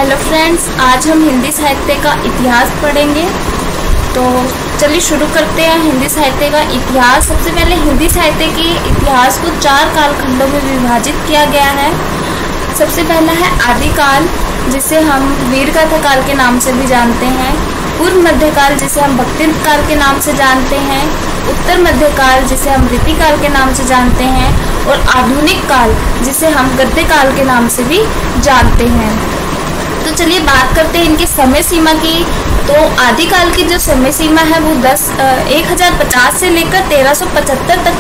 Hello friends, आज हम हिंदी साहित्य का इतिहास पढ़ेंगे। तो चलिए शुरू करते हैं हिंदी साहित्य का इतिहास। सबसे पहले हिंदी साहित्य के इतिहास को 4 कालखंडों में विभाजित किया गया है। सबसे पहला है आदिकाल, जिसे हम वीरगाथा काल के नाम से भी जानते हैं। पूर्व मध्यकाल, जिसे हम भक्ति काल के नाम से जानते हैं। उत्तर मध्यकाल, जिसे हम रीति काल के नाम से जानते हैं। और आधुनिक काल, जिसे हम गद्य काल के नाम से भी जानते हैं। तो चलिए बात करते हैं इनकी समय सीमा की। तो आदिकाल की जो समय सीमा है वो 1050 से लेकर 1375 तक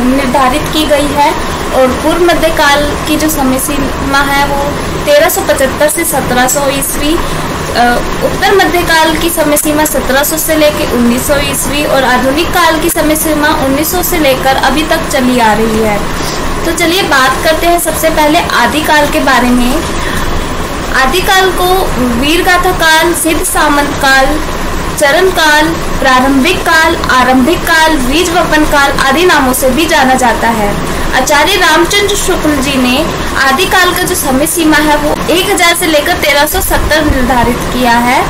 निर्धारित की गई है। और पूर्व मध्यकाल की जो समय सीमा है वो 1375 से 1700 ईस्वी। उत्तर मध्यकाल की समय सीमा 1700 से लेकर 1900 ईस्वी। और आधुनिक काल की समय सीमा 1900 से लेकर अभी तक चली आ रही है। तो चलिए बात करते हैं सबसे पहले आदिकाल के बारे में। आदिकाल को वीरगाथा काल, सिद्ध सामंत काल, चरण काल, प्रारंभिक काल, आरंभिक काल, बीज वपन काल आदि नामों से भी जाना जाता है। आचार्य रामचंद्र शुक्ल जी ने आदिकाल का जो समय सीमा है वो 1000 से लेकर 1370 निर्धारित किया है।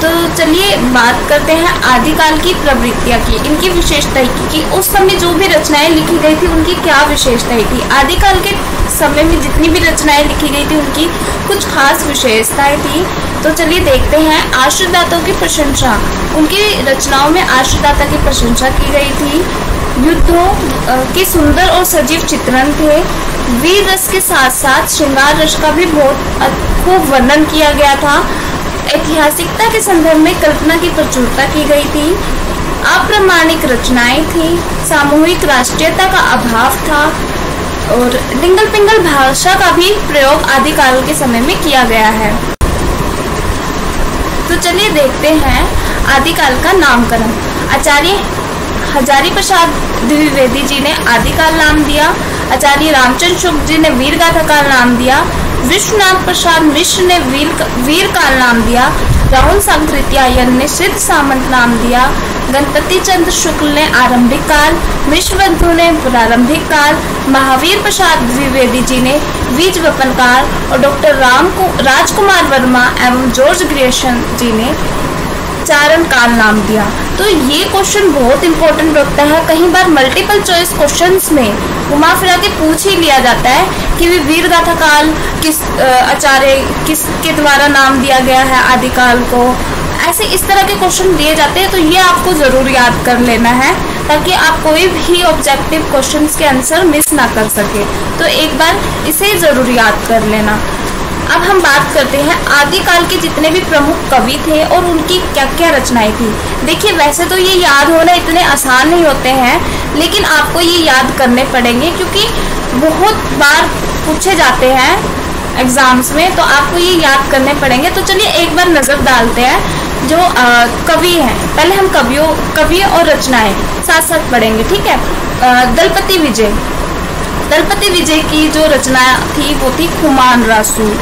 तो चलिए बात करते हैं आदिकाल की प्रवृत्तियाँ की, इनकी विशेषताएं की कि उस समय जो भी रचनाएं लिखी गई थी उनकी क्या विशेषताएं थी। आदिकाल के समय में जितनी भी रचनाएं लिखी गई थी उनकी कुछ खास विशेषताएं थी। तो चलिए देखते हैं। आश्रयदाताओं की प्रशंसा, उनकी रचनाओं में आश्रयदाता की प्रशंसा की गई थी। युद्धों के सुंदर और सजीव चित्रण थे। वीर रस के साथ साथ श्रृंगार रस का भी बहुत खूब वर्णन किया गया था। ऐतिहासिकता के संदर्भ में कल्पना की प्रचुरता की गई थी। अप्रामाणिक रचनाएं थी। सामूहिक राष्ट्रीयता का अभाव था। और लिंगल पिंगल भाषा का भी प्रयोग आदिकाल के समय में किया गया है। तो चलिए देखते हैं आदिकाल का नामकरण। आचार्य हजारी प्रसाद द्विवेदी जी ने आदिकाल नाम दिया। आचार्य रामचंद्र शुक्ल जी ने वीरगाथा काल नाम दिया। विश्वनाथ प्रसाद मिश्र ने वीर काल नाम दिया। राहुल सांकृत्यायन ने सिद्ध सामंत नाम दिया। गणपति चंद्र शुक्ल ने आरंभिक काल, मिश्रबंधु ने प्रारंभिक काल, महावीर प्रसाद द्विवेदी जी ने बीज वपन काल और डॉक्टर राजकुमार वर्मा एवं जॉर्ज ग्रियर्सन जी ने चारण काल नाम दिया। तो ये क्वेश्चन बहुत इंपॉर्टेंट होता है। कई बार मल्टीपल चॉइस क्वेश्चंस में घुमा फिरा के पूछ ही लिया जाता है कि वीरगाथा काल किसके द्वारा नाम दिया गया है आदिकाल को। ऐसे इस तरह के क्वेश्चन दिए जाते हैं। तो ये आपको जरूर याद कर लेना है ताकि आप कोई भी ऑब्जेक्टिव क्वेश्चंस के आंसर मिस ना कर सके। तो एक बार इसे जरूर याद कर लेना। अब हम बात करते हैं आदिकाल के जितने भी प्रमुख कवि थे और उनकी क्या क्या रचनाएं थी। देखिए वैसे तो ये याद होना इतने आसान नहीं होते हैं, लेकिन आपको ये याद करने पड़ेंगे क्योंकि बहुत बार पूछे जाते हैं एग्जाम्स में। तो आपको ये याद करने पड़ेंगे। तो चलिए एक बार नजर डालते हैं जो कवि हैं। पहले हम कवि और रचनाएं साथ साथ पढ़ेंगे, ठीक है। दलपति विजय की जो रचना थी वो थी खुमान रासो।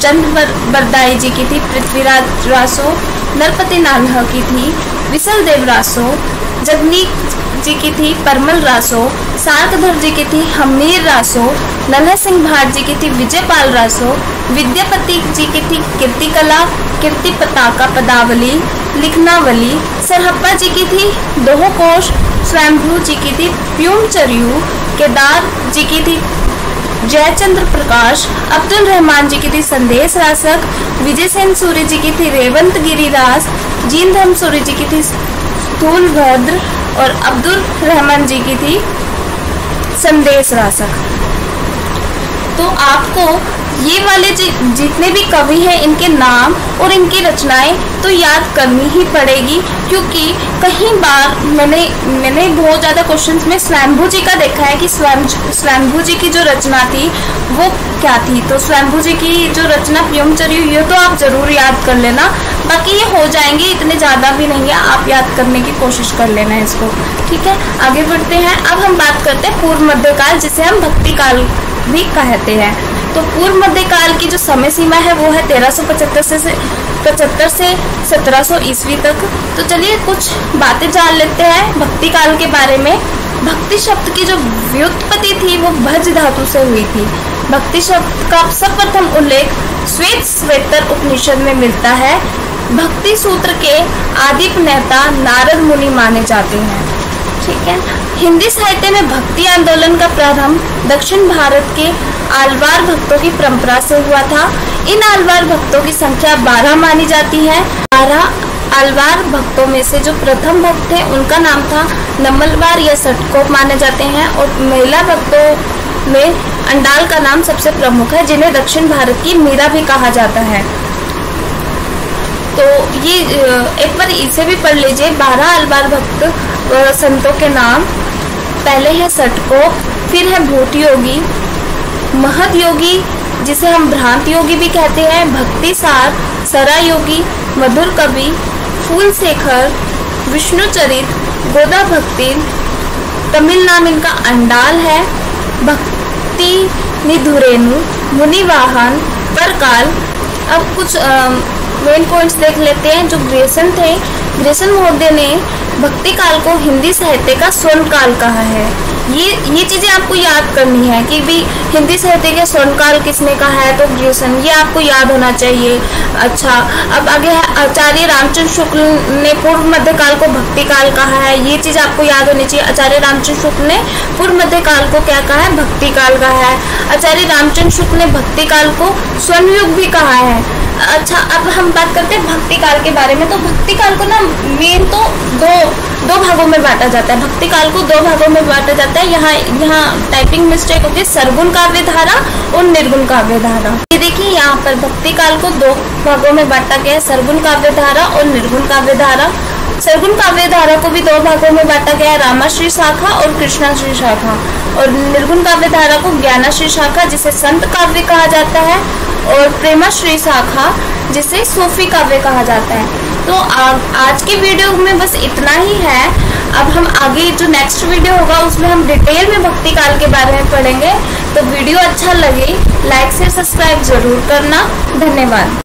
चंद्र बरदाई जी की थी पृथ्वीराज रासो। नरपति नान्हा की थी विसल देव रासो। जगनीक जी की थी परमल रासो। सार्कधर जी की थी हमीर रासो। नन्हा सिंह भाट जी की थी विजयपाल रासो। विद्यापति जी की थी कीर्तिकला, कीर्ति पताका पदावली, लिखनावली। सरहप्पा जी की थी दोहकोश। स्वयंभू जी की थी प्यूमचर्यू। केदार जी की थी जयचंद्र प्रकाश। अब्दुल रहमान जी की थी संदेश रासक। विजय सेन सूर्य जी की थी रेवंत गिरिरास। जीन धर्म सूर्य जी की थी स्थूलभद्र। और अब्दुल रहमान जी की थी संदेश रासक। तो आपको ये वाले जितने भी कवि हैं इनके नाम और इनकी रचनाएं तो याद करनी ही पड़ेगी, क्योंकि कई बार मैंने बहुत ज़्यादा क्वेश्चंस में स्वयंभू जी का देखा है कि स्वयंभू जी की जो रचना थी वो क्या थी। तो स्वयंभू जी की जो रचना प्योमचर्यू, ये तो आप जरूर याद कर लेना। बाकी ये हो जाएंगे, इतने ज़्यादा भी नहीं है, आप याद करने की कोशिश कर लेना इसको, ठीक है। आगे बढ़ते हैं। अब हम बात करते हैं पूर्व मध्यकाल, जिसे हम भक्ति काल भी कहते हैं। तो पूर्व मध्यकाल की जो समय सीमा है वो है 1375 से 1700 ईस्वी तक। तो चलिए कुछ बातें जान लेते हैं भक्ति काल के बारे में। भक्ति शब्द की जो व्युत्पत्ति थी वो भज धातु से हुई थी। भक्ति शब्द का सर्वप्रथम उल्लेख श्वेतर उपनिषद में मिलता है। भक्ति सूत्र के आदि प्रणेता नारद मुनि माने जाते हैं। ठीक है। हिंदी साहित्य में भक्ति आंदोलन का प्रारंभ दक्षिण भारत के आलवार भक्तों की परंपरा से हुआ था। इन आलवार भक्तों की संख्या 12 मानी जाती है। 12 आलवार भक्तों में से जो प्रथम भक्त थे उनका नाम था नम्मलवार या सटकोप माने जाते हैं, और महिला भक्तों में अंडाल का नाम सबसे प्रमुख है, जिन्हें दक्षिण भारत की मीरा भी कहा जाता है। तो ये एक बार इसे भी पढ़ लीजिए। 12 आलवार भक्त संतों के नाम पहले है सटकोप, फिर है भूट योगी, महत योगी जिसे हम भ्रांत योगी भी कहते हैं, भक्ति सार, सरा योगी, मधुर कवि, फूल शेखर, विष्णुचरित, गोदा भक्ति, तमिल नाम इनका अंडाल है, भक्ति निधुरेनु, मुनिवाहन, परकाल। अब कुछ मेन पॉइंट्स देख लेते हैं। जो ग्रेसन थे, ग्रेसन महोदय ने भक्ति काल को हिंदी साहित्य का स्वर्ण काल कहा है। ये चीजें आपको याद करनी है कि भी हिंदी साहित्य का स्वर्ण काल किसने कहा है, तो ग्रेसन, ये आपको याद होना चाहिए। अच्छा, अब आगे है आचार्य रामचंद्र शुक्ल ने पूर्व मध्य काल को भक्ति काल कहा है। ये चीज आपको याद होनी चाहिए। आचार्य रामचंद्र शुक्ल ने पूर्व मध्य काल को क्या कहा है, भक्ति काल कहा है। आचार्य रामचंद्र शुक्ल ने भक्ति काल को स्वर्ण युग भी कहा है। अच्छा, अब हम बात करते हैं भक्ति काल के बारे में। तो भक्ति काल को ना मेन तो दो भागों में बांटा जाता है। भक्ति काल को 2 भागों में बांटा जाता है। यहाँ टाइपिंग मिस्टेक होती है, सरगुण काव्य धारा और निर्गुण काव्य धारा। ये देखिए यहाँ पर भक्ति काल को 2 भागों में बांटा गया है, सरगुण काव्य धारा और निर्गुण काव्य धारा। सरगुण काव्य धारा को भी 2 भागों में बांटा गया है, रामाश्री शाखा और कृष्णाश्री शाखा। और निर्गुण काव्य धारा को ज्ञानाश्री शाखा जिसे संत काव्य कहा जाता है, और प्रेमाश्री शाखा जिसे सूफी काव्य कहा जाता है। तो आज के वीडियो में बस इतना ही है। अब हम आगे जो नेक्स्ट वीडियो होगा उसमें हम डिटेल में भक्ति काल के बारे में पढ़ेंगे। तो वीडियो अच्छा लगे लाइक से सब्सक्राइब जरूर करना। धन्यवाद।